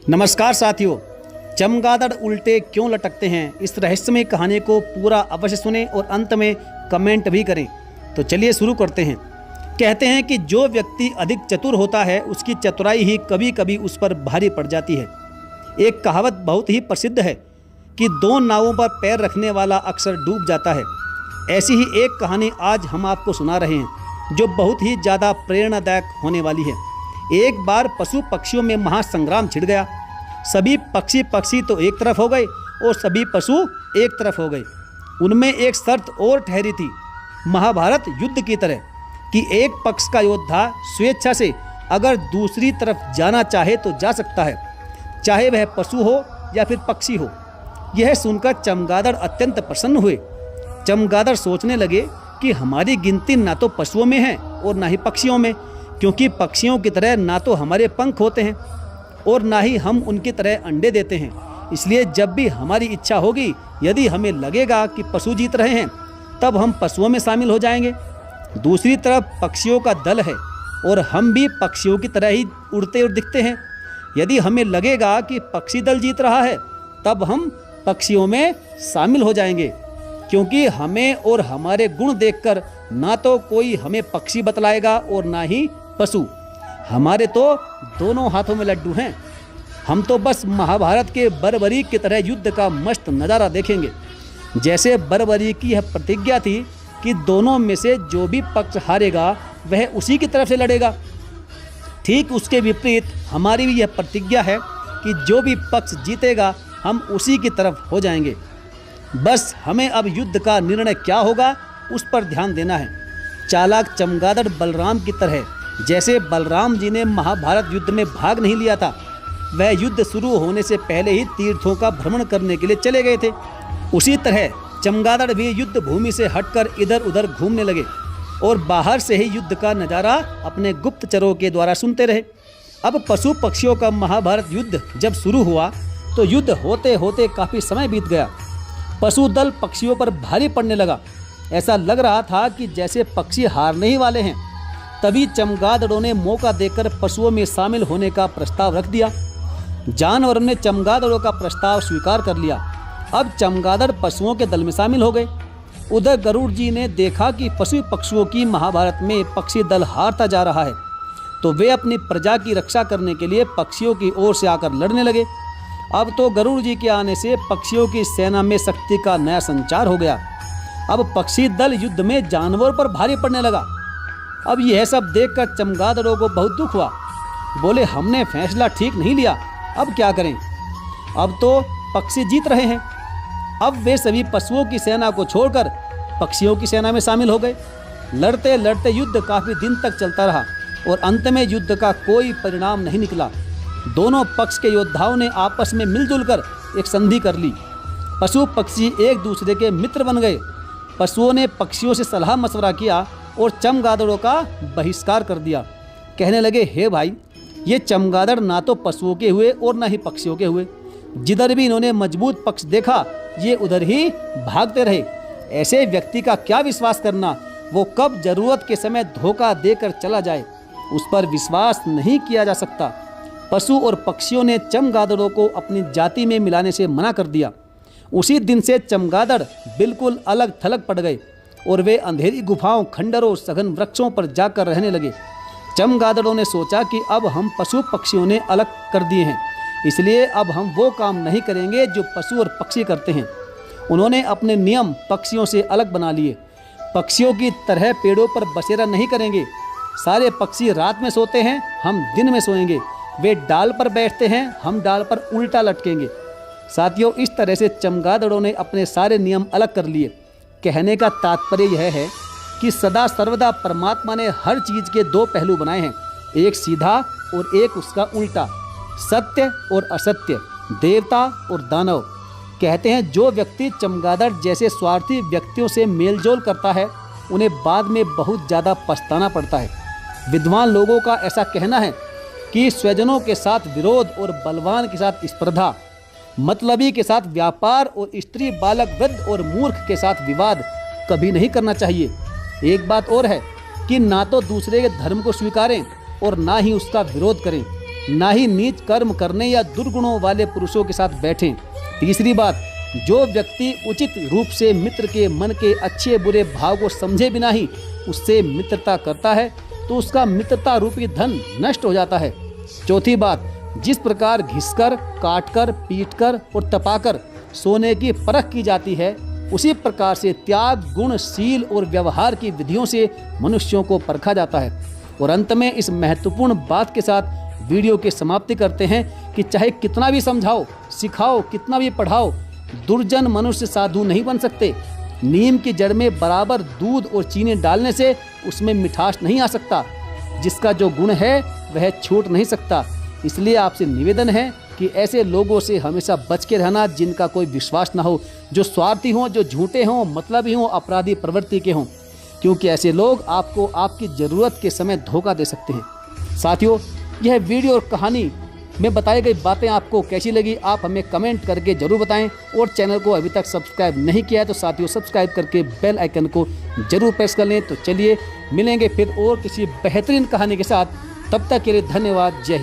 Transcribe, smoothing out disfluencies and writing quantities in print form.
नमस्कार साथियों, चमगादड़ उल्टे क्यों लटकते हैं, इस रहस्यमय कहानी को पूरा अवश्य सुनें और अंत में कमेंट भी करें। तो चलिए शुरू करते हैं। कहते हैं कि जो व्यक्ति अधिक चतुर होता है उसकी चतुराई ही कभी कभी उस पर भारी पड़ जाती है। एक कहावत बहुत ही प्रसिद्ध है कि दो नावों पर पैर रखने वाला अक्सर डूब जाता है। ऐसी ही एक कहानी आज हम आपको सुना रहे हैं जो बहुत ही ज़्यादा प्रेरणादायक होने वाली है। एक बार पशु पक्षियों में महासंग्राम छिड़ गया। सभी पक्षी तो एक तरफ हो गए और सभी पशु एक तरफ हो गए। उनमें एक शर्त और ठहरी थी, महाभारत युद्ध की तरह, कि एक पक्ष का योद्धा स्वेच्छा से अगर दूसरी तरफ जाना चाहे तो जा सकता है, चाहे वह पशु हो या फिर पक्षी हो। यह सुनकर चमगादड़ अत्यंत प्रसन्न हुए। चमगादड़ सोचने लगे कि हमारी गिनती ना तो पशुओं में है और ना ही पक्षियों में, क्योंकि पक्षियों की तरह ना तो हमारे पंख होते हैं और ना ही हम उनकी तरह अंडे देते हैं। इसलिए जब भी हमारी इच्छा होगी, यदि हमें लगेगा कि पशु जीत रहे हैं, तब हम पशुओं में शामिल हो जाएंगे। दूसरी तरफ पक्षियों का दल है और हम भी पक्षियों की तरह ही उड़ते हुए दिखते हैं। यदि हमें लगेगा कि पक्षी दल जीत रहा है, तब हम पक्षियों में शामिल हो जाएंगे, क्योंकि हमें और हमारे गुण देखकर ना तो कोई हमें पक्षी बतलाएगा और ना ही पशु। हमारे तो दोनों हाथों में लड्डू हैं। हम तो बस महाभारत के बर्बरीक की तरह युद्ध का मस्त नज़ारा देखेंगे। जैसे बर्बरीक की यह प्रतिज्ञा थी कि दोनों में से जो भी पक्ष हारेगा वह उसी की तरफ से लड़ेगा, ठीक उसके विपरीत हमारी भी यह प्रतिज्ञा है कि जो भी पक्ष जीतेगा हम उसी की तरफ हो जाएंगे। बस हमें अब युद्ध का निर्णय क्या होगा उस पर ध्यान देना है। चालाक चमगादड़ बलराम की तरह, जैसे बलराम जी ने महाभारत युद्ध में भाग नहीं लिया था, वह युद्ध शुरू होने से पहले ही तीर्थों का भ्रमण करने के लिए चले गए थे, उसी तरह चमगादड़ भी युद्ध भूमि से हटकर इधर उधर घूमने लगे और बाहर से ही युद्ध का नज़ारा अपने गुप्तचरों के द्वारा सुनते रहे। अब पशु पक्षियों का महाभारत युद्ध जब शुरू हुआ तो युद्ध होते होते काफ़ी समय बीत गया। पशु दल पक्षियों पर भारी पड़ने लगा। ऐसा लग रहा था कि जैसे पक्षी हारने ही वाले हैं। तभी चमगादड़ों ने मौका देकर पशुओं में शामिल होने का प्रस्ताव रख दिया। जानवरों ने चमगादड़ों का प्रस्ताव स्वीकार कर लिया। अब चमगादड़ पशुओं के दल में शामिल हो गए। उधर गरुड़ जी ने देखा कि पशु पक्षियों की महाभारत में पक्षी दल हारता जा रहा है, तो वे अपनी प्रजा की रक्षा करने के लिए पक्षियों की ओर से आकर लड़ने लगे। अब तो गरुड़ जी के आने से पक्षियों की सेना में शक्ति का नया संचार हो गया। अब पक्षी दल युद्ध में जानवरों पर भारी पड़ने लगा। अब यह सब देखकर चमगादड़ों को बहुत दुख हुआ। बोले, हमने फैसला ठीक नहीं लिया, अब क्या करें? अब तो पक्षी जीत रहे हैं। अब वे सभी पशुओं की सेना को छोड़कर पक्षियों की सेना में शामिल हो गए। लड़ते लड़ते युद्ध काफ़ी दिन तक चलता रहा और अंत में युद्ध का कोई परिणाम नहीं निकला। दोनों पक्ष के योद्धाओं ने आपस में मिलजुल कर एक संधि कर ली। पशु पक्षी एक दूसरे के मित्र बन गए। पशुओं ने पक्षियों से सलाह मशवरा किया और चमगादड़ों का बहिष्कार कर दिया। कहने लगे, हे भाई, ये चमगादड़ ना तो पशुओं के हुए और ना ही पक्षियों के हुए। जिधर भी इन्होंने मजबूत पक्ष देखा ये उधर ही भागते रहे। ऐसे व्यक्ति का क्या विश्वास करना, वो कब जरूरत के समय धोखा देकर चला जाए, उस पर विश्वास नहीं किया जा सकता। पशु और पक्षियों ने चमगादड़ों को अपनी जाति में मिलाने से मना कर दिया। उसी दिन से चमगादड़ बिल्कुल अलग थलग पड़ गए और वे अंधेरी गुफाओं, खंडरों, सघन वृक्षों पर जाकर रहने लगे। चमगादड़ों ने सोचा कि अब हम पशु पक्षियों ने अलग कर दिए हैं, इसलिए अब हम वो काम नहीं करेंगे जो पशु और पक्षी करते हैं। उन्होंने अपने नियम पक्षियों से अलग बना लिए। पक्षियों की तरह पेड़ों पर बसेरा नहीं करेंगे। सारे पक्षी रात में सोते हैं, हम दिन में सोएंगे। वे डाल पर बैठते हैं, हम डाल पर उल्टा लटकेंगे। साथियों, इस तरह से चमगादड़ों ने अपने सारे नियम अलग कर लिए। कहने का तात्पर्य यह है कि सदा सर्वदा परमात्मा ने हर चीज़ के दो पहलू बनाए हैं, एक सीधा और एक उसका उल्टा, सत्य और असत्य, देवता और दानव। कहते हैं जो व्यक्ति चमगादड़ जैसे स्वार्थी व्यक्तियों से मेलजोल करता है उन्हें बाद में बहुत ज़्यादा पछताना पड़ता है। विद्वान लोगों का ऐसा कहना है कि स्वजनों के साथ विरोध और बलवान के साथ स्पर्धा, मतलबी के साथ व्यापार और स्त्री, बालक, वृद्ध और मूर्ख के साथ विवाद कभी नहीं करना चाहिए। एक बात और है कि ना तो दूसरे के धर्म को स्वीकारें और ना ही उसका विरोध करें। ना ही नीच कर्म करने या दुर्गुणों वाले पुरुषों के साथ बैठें। तीसरी बात, जो व्यक्ति उचित रूप से मित्र के मन के अच्छे बुरे भाव को समझे बिना ही उससे मित्रता करता है तो उसका मित्रता रूपी धन नष्ट हो जाता है। चौथी बात, जिस प्रकार घिसकर, काटकर, पीटकर और तपाकर सोने की परख की जाती है, उसी प्रकार से त्याग, गुण, शील और व्यवहार की विधियों से मनुष्यों को परखा जाता है। और अंत में इस महत्वपूर्ण बात के साथ वीडियो की समाप्ति करते हैं कि चाहे कितना भी समझाओ, सिखाओ, कितना भी पढ़ाओ, दुर्जन मनुष्य साधु नहीं बन सकते। नीम की जड़ में बराबर दूध और चीनी डालने से उसमें मिठास नहीं आ सकता। जिसका जो गुण है वह छूट नहीं सकता। इसलिए आपसे निवेदन है कि ऐसे लोगों से हमेशा बच के रहना जिनका कोई विश्वास ना हो, जो स्वार्थी हों, जो झूठे हों, मतलबी हों, अपराधी प्रवृत्ति के हों, क्योंकि ऐसे लोग आपको आपकी ज़रूरत के समय धोखा दे सकते हैं। साथियों, यह वीडियो और कहानी में बताई गई बातें आपको कैसी लगी, आप हमें कमेंट करके ज़रूर बताएं। और चैनल को अभी तक सब्सक्राइब नहीं किया है तो साथियों सब्सक्राइब करके बेल आइकन को ज़रूर प्रेस कर लें। तो चलिए मिलेंगे फिर और किसी बेहतरीन कहानी के साथ। तब तक के लिए धन्यवाद। जय हिंद।